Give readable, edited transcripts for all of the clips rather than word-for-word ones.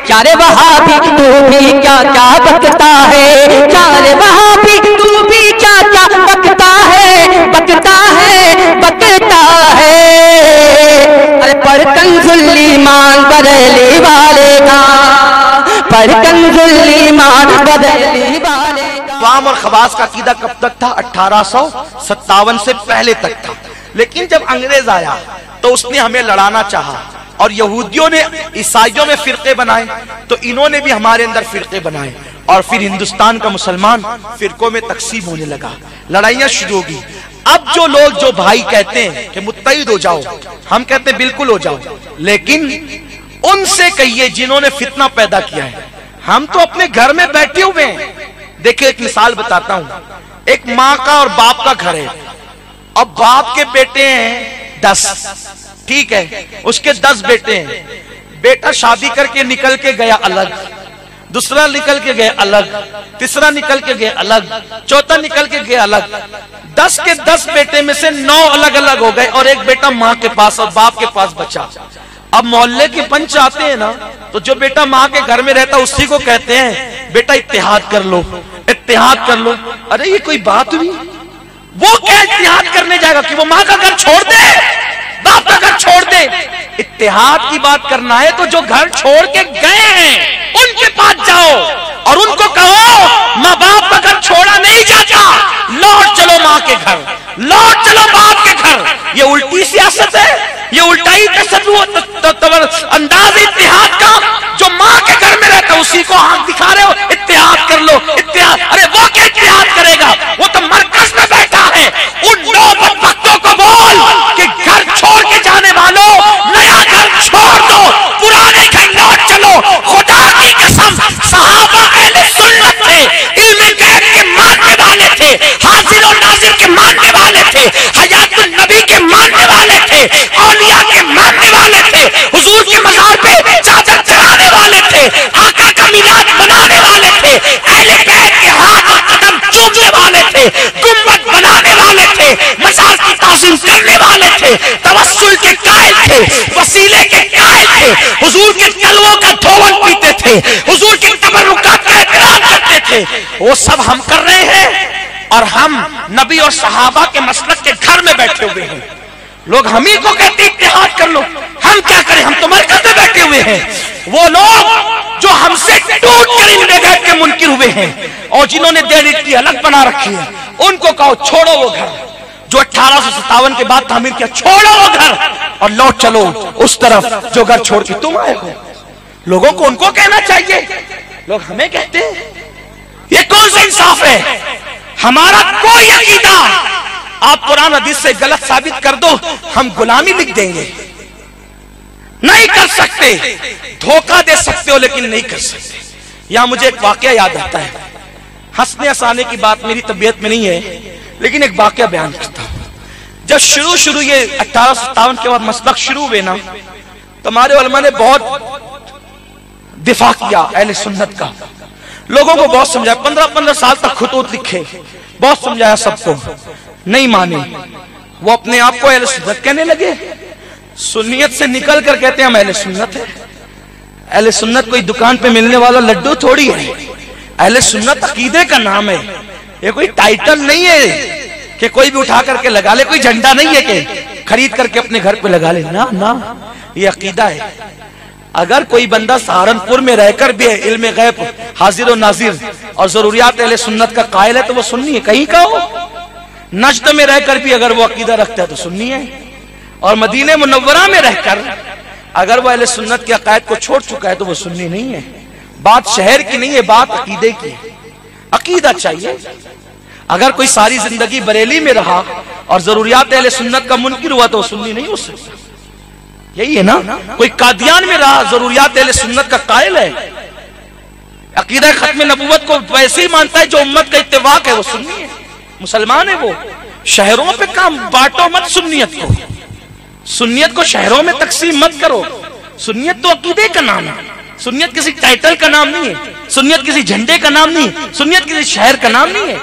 کیا رے وہابی تو بھی کیا کیا بکتا ہے، کیا رے وہابی تو بھی کیا کیا بکتا ہے، بکتا ہے بکتا ہے۔ ارے پڑھ کنز الایمان بریلی والے کا، پڑھ کنز الایمان بریلی والے کا۔ عوام اور خواص کا عقیدہ کب تک تھا؟ 1857 سے پہلے تک تھا، لیکن جب انگریز آیا تو اس نے ہمیں لڑانا چاہا، اور یہودیوں نے عیسائیوں میں فرقے بنائے تو انہوں نے بھی ہمارے اندر فرقے بنائے، اور پھر ہندوستان کا مسلمان فرقوں میں تقسیم ہونے لگا، لڑائیاں شروع ہو گئی۔ اب جو لوگ جو بھائی کہتے ہیں کہ متحد ہو جاؤ، ہم کہتے ہیں بالکل ہو جاؤ، لیکن ان سے کہیے جنہوں نے فتنہ پیدا کیا ہے۔ ہم تو اپنے گھر میں بیٹھے ہوئے ہیں۔ دیکھیں ایک مثال بتاتا ہوں، ایک ماں کا اور باپ کا گھر ہے، اب باپ کے بیٹے ہیں 10، ٹھیک ہے، اس کے 10 بیٹے ہیں، بیٹا شادی کر کے نکل کے گیا الگ، دوسرا نکل کے گیا الگ، تیسرا نکل کے گیا الگ، چوتھا نکل کے گیا الگ۔ 10 کے 10 بیٹے میں سے 9 الگ الگ ہو گئے، اور ایک بیٹا ماں کے پاس اور باپ کے پاس بچا۔ اب محلے کے پنچ آتے ہیں نا، تو جو بیٹا ماں کے گھر میں رہتا اسی کو کہتے ہیں بیٹا اتحاد کر لو، اتحاد کر لو۔ ارے یہ کوئی بات ہوئی؟ وہ کیا اتحاد کرنے جائے گا کہ وہ ماں کا گھر چھوڑ دے، باپ کا گھر چھوڑ دے؟ اتحاد کی بات کرنا ہے تو جو گھر چھوڑ کے گئے ہیں ان کے پاس جاؤ اور ان کو کہو ماں باپ کا گھر چھوڑا نہیں جاتا، لوٹ چلو ماں کے گھر، لوٹ چلو باپ کے گھر۔ یہ الٹی سیاست ہے، یہ الٹائی انداز اتحاد کا۔ جو ماں کے گھر میں رہتا اسی کو ہاتھ دکھا رہے ہو اتحاد کر لو، اتحاد۔ ارے وہ کیا اتحاد کرے گا؟ وہ تو مرکز میں بیٹھا ہے۔ ان 9 بدبختوں کو بول کہ گھر چھوڑ کے جانے والوں نیا گھر چھوڑ دو، پرانے گھر لوٹ چلو۔ خدا کی قسم صحابہ اہل سنت تھے، علم غیب کے ماننے والے تھے، حاضر و ناظر کے ماننے والے تھے، حیات النبی کے ماننے والے تھے، اولیاء کے ماننے والے تھے، حضور کے مزار پہ چادر چڑھانے والے تھے، آقا کا میلاد منانے والے تھے، اہل بیت کے ہاتھ اور قدم چومنے والے تھے، گنبد بنانے والے تھے، مزار کی تعظیم کرنے والے تھے، توسل کے قائل تھے، وسیلے کے قائل تھے، حضور کے تلووں کا دھول پیتے تھے، حضور کے تبرکات کا احترام کرتے تھے۔ وہ سب ہم کر رہے ہیں، اور ہم نبی اور صحابہ کے مسلک کے گھر میں بیٹھے ہوئے ہیں۔ لوگ ہم ہی کو کہتے اتحاد کر لو، ہم کیا کریں؟ ہم تو مرکز میں بیٹھے ہوئے ہیں۔ وہ لوگ جو ہم سے ٹوٹ کر علم غیب کے منکر ہوئے ہیں اور جنہوں نے دیوتی الگ بنا رکھی ہے، ان کو کہو چھوڑو وہ گھر جو 1857 کے بعد تعمیر کیا، چھوڑو وہ گھر اور لوٹ چلو اس طرف جو گھر چھوڑ کے تم آئے ہو۔ لوگوں کو ان کو کہنا چاہیے، لوگ ہمیں کہتے ہیں۔ یہ کون سا انصاف ہے؟ ہمارا کوئی عقیدہ آپ قرآن حدیث سے غلط ثابت کر دو، ہم غلامی لکھ دیں گے۔ نہیں کر سکتے، دھوکہ دے سکتے ہو لیکن نہیں کر سکتے۔ یہاں مجھے ایک واقعہ یاد آتا ہے، ہنسنے ہنسانے کی بات میری طبیعت میں نہیں ہے، لیکن ایک واقعہ بیان کرتا ہوں۔ جب شروع یہ 1857 کے بعد مسلک شروع ہوئے نا، تو ہمارے علماء نے بہت دفاع کیا اہل سنت کا، لوگوں کو بہت سمجھایا، 15 سال تک خطوط لکھے، بہت سمجھایا، سب کو نہیں مانے۔ وہ اپنے آپ کو اہل سنت کہنے لگے، سنیت سے نکل کر کہتے ہیں ہم اہل سنت ہیں۔ اہل سنت کوئی دکان پہ ملنے والا لڈو تھوڑی ہے، اہل سنت عقیدے کا نام ہے، یہ کوئی ٹائٹل نہیں ہے کہ کوئی بھی اٹھا کر کے لگا لے، کوئی جھنڈا نہیں ہے کہ خرید کر کے اپنے گھر پہ لگا لے، نا، یہ عقیدہ ہے۔ اگر کوئی بندہ سہارنپور میں رہ کر بھی ہے علم غیب حاضر و ناظر اور ضروریات اہل سنت کا قائل ہے تو وہ سنی ہے، کہیں کا ہو۔ نجد میں رہ کر بھی اگر وہ عقیدہ رکھتا ہے تو سنی ہے، اور مدینہ منورہ میں رہ کر اگر وہ اہل سنت کے عقائد کو چھوڑ چکا ہے تو وہ سنی نہیں ہے۔ بات شہر کی نہیں ہے، بات عقیدے کی ہے۔ عقیدہ چاہیے۔ اگر کوئی ساری زندگی بریلی میں رہا اور ضروریات اہل سنت کا منکر ہوا تو وہ سنی نہیں ہو سکتا۔ یہی ہے نا، کوئی قادیان میں رہا ضروریات اہل سنت کا قائل ہے، عقیدہ ختم نبوت کو ویسے ہی مانتا ہے جو امت کا اتفاق ہے، وہ سنی ہے، مسلمان ہے۔ وہ شہروں پہ کام بانٹو مت، سنیت کو شہروں میں تقسیم مت کرو۔ سنیت تو عقیدے کا نام ہے، سنیت کسی ٹائٹل کا نام نہیں ہے، سنیت کسی جھنڈے کا نام نہیں ہے، سنیت کسی شہر کا نام نہیں ہے،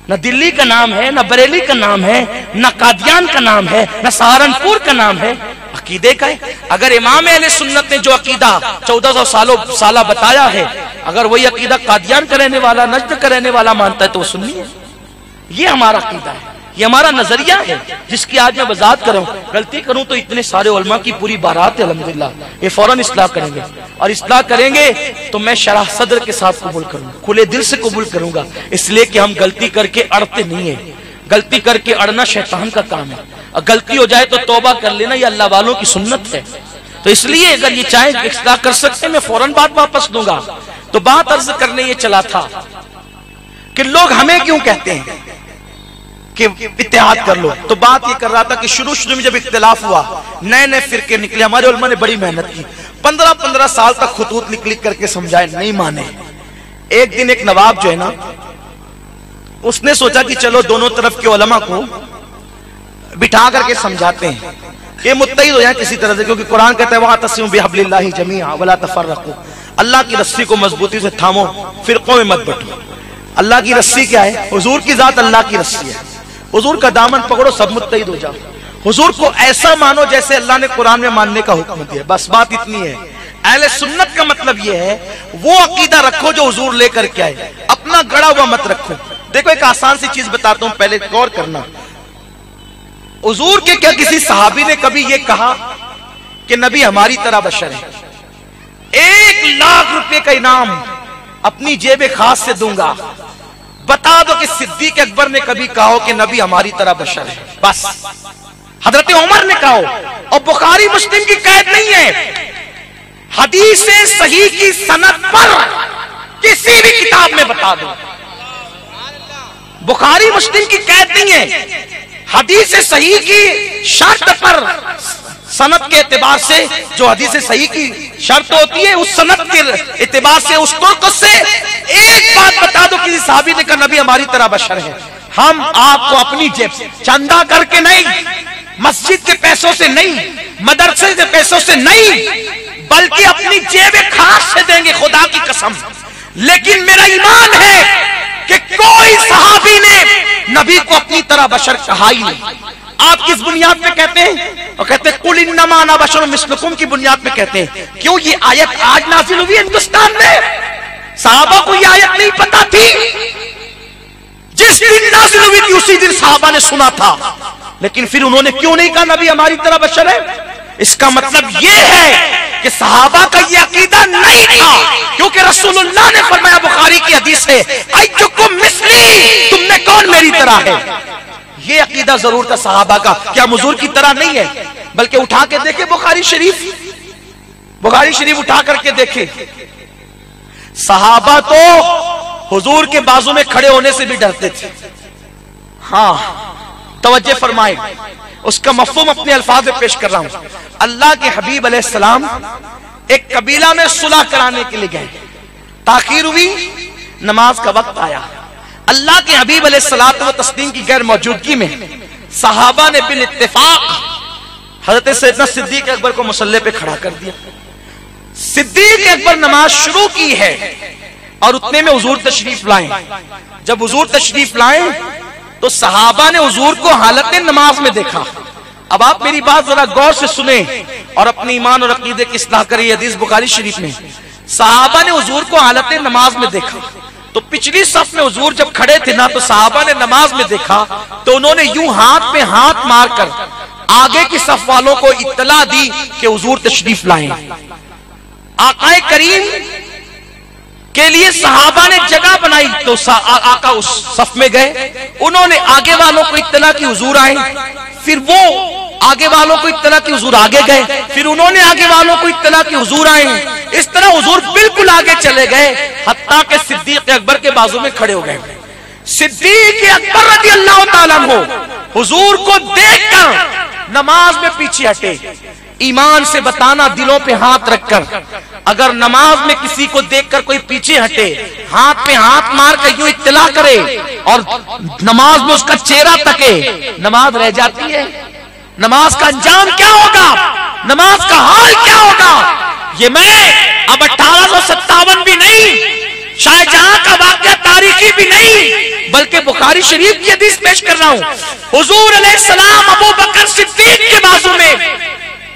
نہ دلی کا نام ہے، نہ بریلی کا نام ہے، نہ قادیان کا نام ہے، نہ سہارنپور کا نام ہے۔ عقیدے کا ہے۔ اگر امام اہل سنت نے جو عقیدہ 1400 سالہ بتایا ہے، اگر وہی عقیدہ قادیان کا رہنے والا، نجد کا رہنے والا مانتا ہے تو وہ سنی ہے۔ یہ ہمارا عقیدہ ہے، یہ ہمارا نظریہ ہے جس کی آج میں وضاحت کروں۔ غلطی کروں تو اتنے سارے علماء کی پوری بارات ہے الحمدللہ، یہ فوراً اصلاح کریں گے، اور اصلاح کریں گے تو میں شرح صدر کے ساتھ قبول کروں گا، کھلے دل سے قبول کروں گا، اس لیے کہ ہم غلطی کر کے اڑتے نہیں ہیں۔ غلطی کر کے اڑنا شیطان کا کام ہے، اور غلطی ہو جائے تو توبہ کر لینا یہ اللہ والوں کی سنت ہے۔ تو اس لیے اگر یہ چاہیں اصلاح کر سکتے میں فوراً بات واپس دوں گا۔ تو بات عرض کرنے یہ چلا تھا کہ لوگ ہمیں کیوں کہتے ہیں کہ اتحاد کر لو، تو بات یہ کر رہا تھا کہ شروع میں جب اختلاف ہوا، نئے نئے فرقے نکلے، ہمارے علماء نے بڑی محنت کی، 15 سال تک خطوط لکھ کر کے سمجھائے، نہیں مانے۔ ایک دن ایک نواب جو ہے نا، اس نے سوچا کہ چلو دونوں طرف کے علماء کو بٹھا کر کے سمجھاتے ہیں کہ متحد ہو جائیں کسی طرح سے، کیونکہ قرآن کہتا ہے وَاعْتَصِمُوا بِحَبْلِ اللَّهِ جَمِيعًا وَلَا تَفَرَّقُوا، اللہ کی رسی کو مضبوطی سے تھامو، فرقوں میں مت بٹو۔ اللہ کی رسی کیا ہے؟ حضور کی ذات اللہ کی رسی ہے، حضور کا دامن پکڑو سب متحد ہو جاؤ، حضور کو ایسا مانو جیسے اللہ نے قرآن میں ماننے کا حکم دیا، بس بات اتنی ہے۔ اہل سنت کا مطلب یہ ہے وہ عقیدہ رکھو جو حضور لے کر کے آئے، اپنا گڑا ہوا مت رکھو۔ دیکھو ایک آسان سی چیز بتاتا ہوں، پہلے غور کرنا۔ حضور کے کیا کسی صحابی نے کبھی یہ کہا کہ نبی ہماری طرح بشر ہے؟ 1,00,000 روپے کا انعام اپنی جیب خاص سے دوں گا، بتا دو کہ صدیق اکبر نے کبھی کہا ہو کہ نبی ہماری طرح بشر ہے؟ بس حضرت عمر نے کہا ہو، اور بخاری مسلم کی قید نہیں ہے، حدیث صحیح کی سند پر کسی بھی کتاب میں بتا دو، بخاری مسلم کی قید نہیں ہے، حدیث صحیح کی شرط پر سند کے اعتبار سے جو حدیث صحیح کی شرط ہوتی ہے اس سند کے اعتبار سے اس طرق سے ایک بات بتا دو کسی صحابی نے کہا نبی ہماری طرح بشر ہے۔ ہم آپ کو اپنی جیب سے چندہ کر کے نہیں، مسجد کے پیسوں سے نہیں، مدرسے کے پیسوں سے نہیں، بلکہ اپنی جیب خاص سے دیں گے، خدا کی قسم۔ لیکن میرا ایمان ہے کہ کوئی صحابی نے نبی کو اپنی طرح بشر کہا ہی نہیں۔ آپ کس بنیاد پہ کہتے ہیں؟ اور کہتے ہیں قُلْ إِنَّمَا أَنَا بَشَرٌ مِثْلُكُمْ کی بنیاد پہ کہتے ہیں۔ کیوں یہ آیت آج نازل ہوئی ہندوستان میں؟ صحابہ کو یہ آیت نہیں پتا تھی؟ جس دن نازل ہوئی تھی اسی دن صحابہ نے سنا تھا، لیکن پھر انہوں نے کیوں نہیں کہا نبی ہماری طرح بشر ہے؟ اس کا مطلب یہ ہے کہ صحابہ کا یہ عقیدہ نہیں تھا، کیونکہ رسول اللہ نے فرمایا بخاری کی حدیث ہے ایکم مثلی، تم میں کون میری طرح ہے؟ یہ عقیدہ ضرور تھا صحابہ کا، کیا حضور کی طرح نہیں ہے؟ بلکہ اٹھا کے دیکھیں بخاری شریف اٹھا کر کے دیکھیں، صحابہ تو حضور کے بازو میں کھڑے ہونے سے بھی ڈرتے تھے۔ ہاں توجہ فرمائیں، اس کا مفہوم اپنے الفاظ میں پیش کر رہا ہوں۔ اللہ کے حبیب علیہ السلام ایک قبیلہ میں صلح کرانے کے لیے گئے، تاخیر ہوئی، نماز کا وقت آیا، اللہ کے حبیب علیہ الصلوۃ والتسلیم کی غیر موجودگی میں صحابہ نے بالاتفاق حضرت سیدنا صدیق اکبر کو مصلی پہ کھڑا کر دیا۔ صدیق اکبر نماز شروع کی ہے اور اتنے میں حضور تشریف لائیں۔ جب حضور تشریف لائیں تو صحابہ نے حضور کو حالت نماز میں دیکھا۔ اب آپ میری بات ذرا غور سے سنیں اور اپنی ایمان اور عقیدے کی اصلاح کریں۔ یہ حدیث بخاری شریف میں، صحابہ نے حضور کو حالت نماز میں دیکھا، تو پچھلی صف میں حضور جب کھڑے تھے نا، تو صحابہ نے نماز میں دیکھا تو انہوں نے یوں ہاتھ پہ ہاتھ مار کر آگے کی صف والوں کو اطلاع دی کہ حضور تشریف لائیں۔ آقا کریم کے لیے صحابہ نے جگہ بنائی تو آقا اس صف میں گئے، انہوں نے آگے والوں کو اطلاع کی حضور آئیں، پھر وہ آگے والوں کو اطلاع کی حضور آگے گئے، پھر انہوں نے آگے والوں کو اطلاع کی حضور آئیں، اس طرح حضور بالکل آگے چلے گئے، حتیٰ کہ صدیق اکبر کے بازو میں کھڑے ہو گئے۔ صدیق اکبر رضی اللہ تعالیٰ عنہ حضور کو دیکھ کر نماز میں پیچھے ہٹے۔ ایمان سے بتانا، دلوں پہ ہاتھ رکھ کر، اگر نماز میں کسی کو دیکھ کر کوئی پیچھے ہٹے، ہاتھ پہ ہاتھ مار کر یوں اطلاع کرے اور نماز میں اس کا چہرہ تکے، نماز رہ جاتی ہے؟ نماز کا انجام کیا ہوگا؟ نماز کا حال کیا ہوگا؟ یہ میں اب 1857 بھی نہیں، شاہ جہاں کا واقعہ تاریخی بھی نہیں، بلکہ بخاری شریف کی حدیث پیش کر رہا ہوں۔ حضور علیہ السلام ابو بکر صدیق کے بازو میں